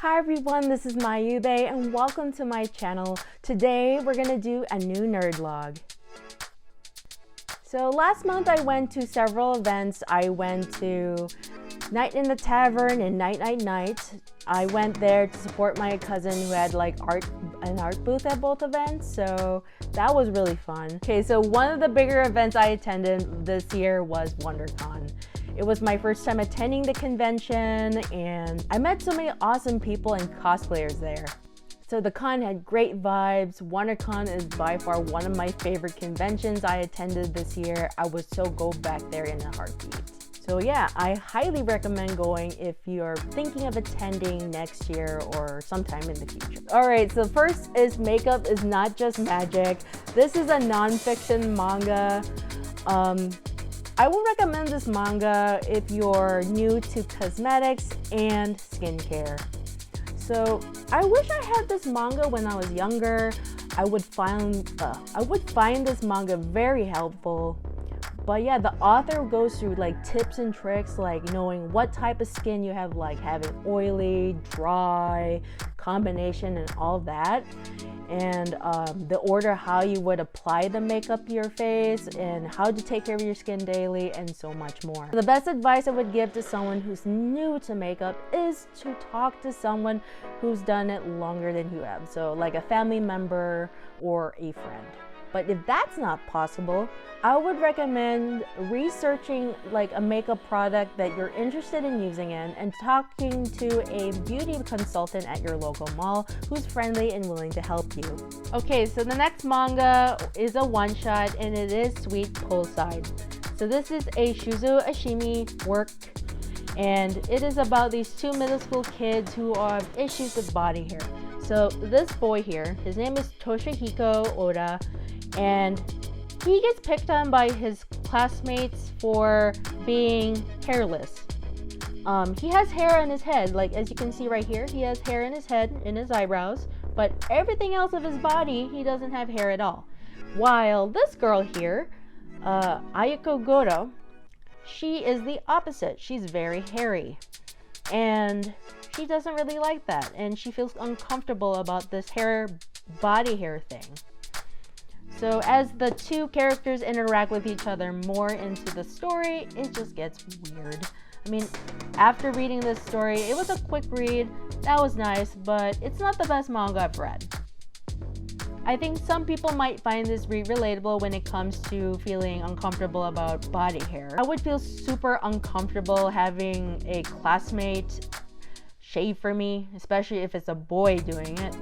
Hi everyone, this is Mayube and welcome to my channel. Today we're gonna do a new nerd log. So last month I went to several events. I went to Night in the Tavern and Night. I went there to support my cousin who had like an art booth at both events, so that was really fun. Okay, so one of the bigger events I attended this year was WonderCon. It was my first time attending the convention and I met so many awesome people and cosplayers there. So the con had great vibes. WonderCon is by far one of my favorite conventions I attended this year. I would so go back there in a heartbeat. So yeah, I highly recommend going if you're thinking of attending next year or sometime in the future. All right, so first is Makeup is Not Just Magic. This is a non-fiction manga. I will recommend this manga if you're new to cosmetics and skincare. So I wish I had this manga when I was younger. I would find this manga very helpful. But yeah, the author goes through like tips and tricks, like knowing what type of skin you have, like having oily, dry, combination and all that. And the order how you would apply the makeup to your face and how to take care of your skin daily and so much more. The best advice I would give to someone who's new to makeup is to talk to someone who's done it longer than you have. So like a family member or a friend. But if that's not possible, I would recommend researching like a makeup product that you're interested in using and talking to a beauty consultant at your local mall who's friendly and willing to help you. Okay, so the next manga is a one-shot and it is Sweet Poolside. So this is a Shuzo Ashimi work and it is about these two middle school kids who have issues with body hair. So this boy here, his name is Toshihiko Oda, and he gets picked on by his classmates for being hairless. He has hair on his head, like as you can see right here, he has hair in his head, in his eyebrows, but everything else of his body, he doesn't have hair at all. While this girl here, Ayako Goro, she is the opposite. She's very hairy, and she doesn't really like that, and she feels uncomfortable about this body hair thing. So as the two characters interact with each other more into the story, it just gets weird. I mean, after reading this story, it was a quick read, that was nice, but it's not the best manga I've read. I think some people might find this read relatable when it comes to feeling uncomfortable about body hair. I would feel super uncomfortable having a classmate shave for me, especially if it's a boy doing it.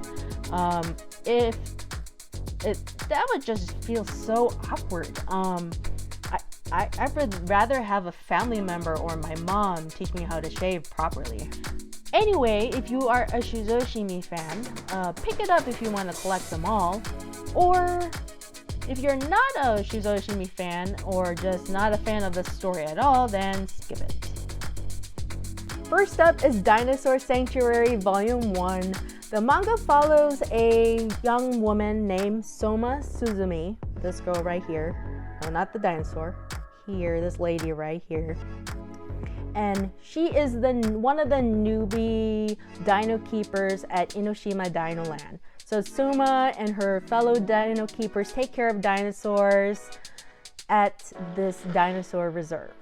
That would just feel so awkward. I would rather have a family member or my mom teach me how to shave properly. Anyway, if you are a Shuzo Ashimi fan, pick it up if you want to collect them all. Or if you're not a Shuzo Ashimi fan or just not a fan of the story at all, then skip it. First up is Dinosaur Sanctuary Volume 1. The manga follows a young woman named Soma Suzumi, this girl right here, no, not the dinosaur, here, this lady right here. And she is one of the newbie dino keepers at Inoshima Dino Land. So Soma and her fellow dino keepers take care of dinosaurs at this dinosaur reserve.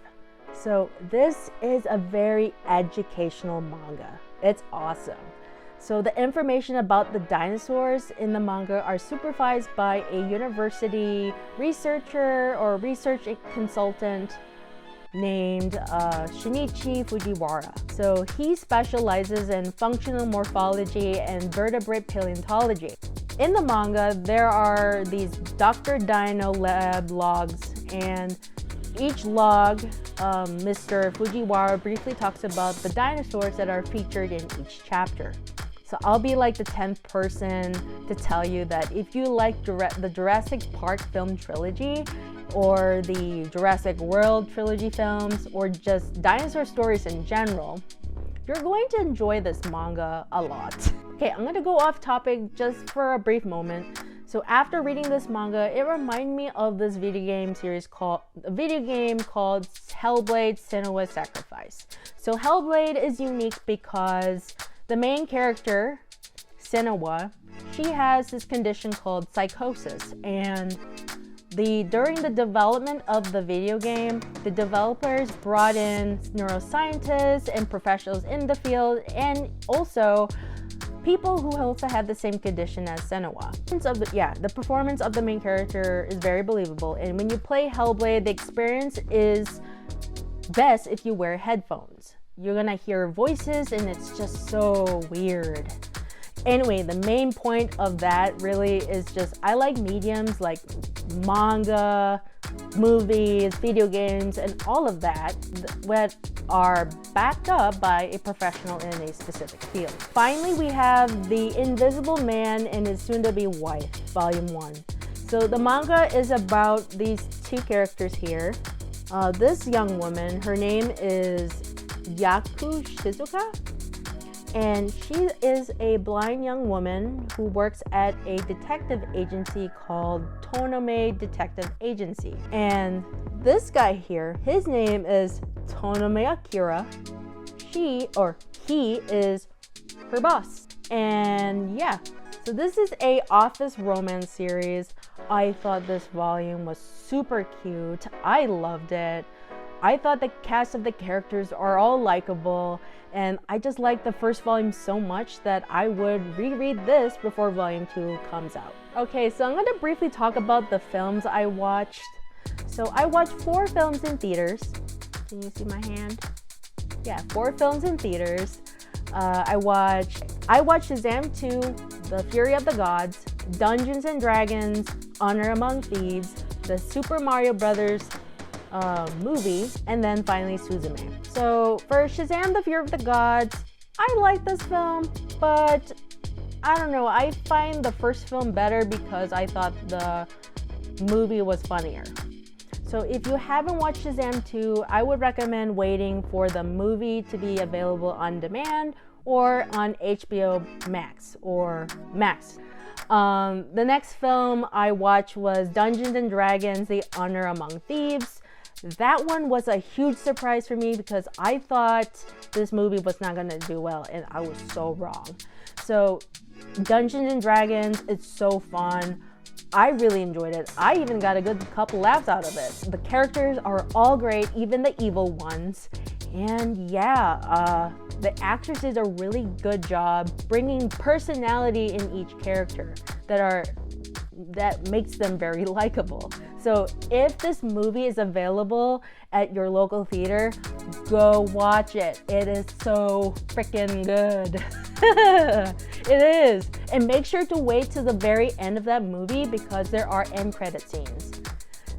So this is a very educational manga. It's awesome. So the information about the dinosaurs in the manga are supervised by a university researcher or research consultant named Shinichi Fujiwara. So he specializes in functional morphology and vertebrate paleontology. In the manga, there are these Dr. Dino lab logs, and each log, Mr. Fujiwara briefly talks about the dinosaurs that are featured in each chapter. So I'll be like the 10th person to tell you that if you like the Jurassic Park film trilogy or the Jurassic World trilogy films or just dinosaur stories in general, you're going to enjoy this manga a lot. Okay, I'm gonna go off topic just for a brief moment. So after reading this manga, it reminded me of this video game called Hellblade: Senua's Sacrifice. So Hellblade is unique because The main character, Senawa, she has this condition called psychosis, and during the development of the video game, the developers brought in neuroscientists and professionals in the field, and also people who also had the same condition as Senawa. The performance of the main character is very believable, and when you play Hellblade, the experience is best if you wear headphones. You're gonna hear voices, and it's just so weird. Anyway, the main point of that really is just, I like mediums like manga, movies, video games, and all of that are backed up by a professional in a specific field. Finally, we have The Invisible Man and His Soon-to-Be Wife, Volume 1. So the manga is about these two characters here. This young woman, her name is Yaku Shizuka, and she is a blind young woman who works at a detective agency called Tonome Detective Agency. And this guy here, his name is Tonome Akira. He is her boss. And yeah, so this is a office romance series. I thought this volume was super cute. I loved it. I thought the cast of the characters are all likable, and I just liked the first volume so much that I would reread this before volume 2 comes out. Okay, so I'm going to briefly talk about the films I watched. So I watched 4 films in theaters. Can you see my hand? Yeah, 4 films in theaters. I watched Shazam 2, The Fury of the Gods, Dungeons and Dragons, Honor Among Thieves, the Super Mario Brothers movie, and then finally Suzume. So for Shazam, The Fury of the Gods, I like this film, but I don't know, I find the first film better because I thought the movie was funnier. So if you haven't watched Shazam 2, I would recommend waiting for the movie to be available on demand or on HBO Max or Max. The next film I watched was Dungeons and Dragons, The Honor Among Thieves. That one was a huge surprise for me because I thought this movie was not gonna do well, and I was so wrong. So Dungeons and Dragons, it's so fun. I really enjoyed it. I even got a good couple laughs out of it. The characters are all great, even the evil ones. And yeah, the actors did a really good job bringing personality in each character that makes them very likable. So if this movie is available at your local theater, go watch it. It is so freaking good. It is. And make sure to wait to the very end of that movie because there are end credit scenes.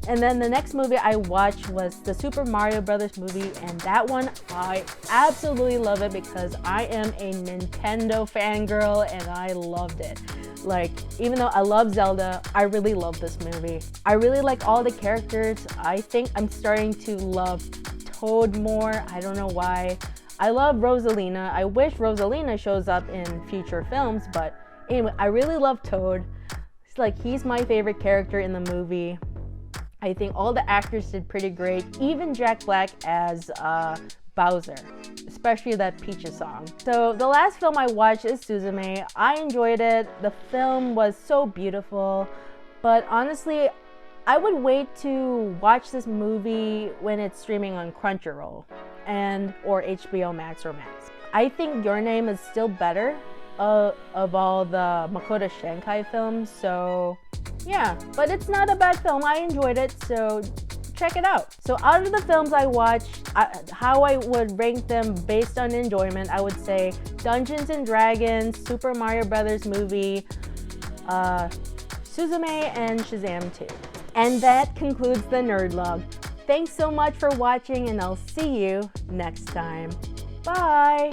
And then the next movie I watched was the Super Mario Brothers movie, and that one I absolutely love it because I am a Nintendo fangirl and I loved it. Like, even though I love Zelda, I really love this movie. I really like all the characters. I think I'm starting to love Toad more. I don't know why. I love Rosalina. I wish Rosalina shows up in future films, but anyway, I really love Toad. It's like, he's my favorite character in the movie. I think all the actors did pretty great, even Jack Black as Bowser, especially that Peaches song. So the last film I watched is Suzume. I enjoyed it. The film was so beautiful, but honestly, I would wait to watch this movie when it's streaming on Crunchyroll or HBO Max or Max. I think Your Name is still better of all the Makoto Shinkai films, so yeah, but it's not a bad film. I enjoyed it, so check it out. So out of the films I watched, how I would rank them based on enjoyment, I would say Dungeons and Dragons, Super Mario Brothers movie, Suzume, and Shazam 2. And that concludes the Nerd Log. Thanks so much for watching, and I'll see you next time. Bye!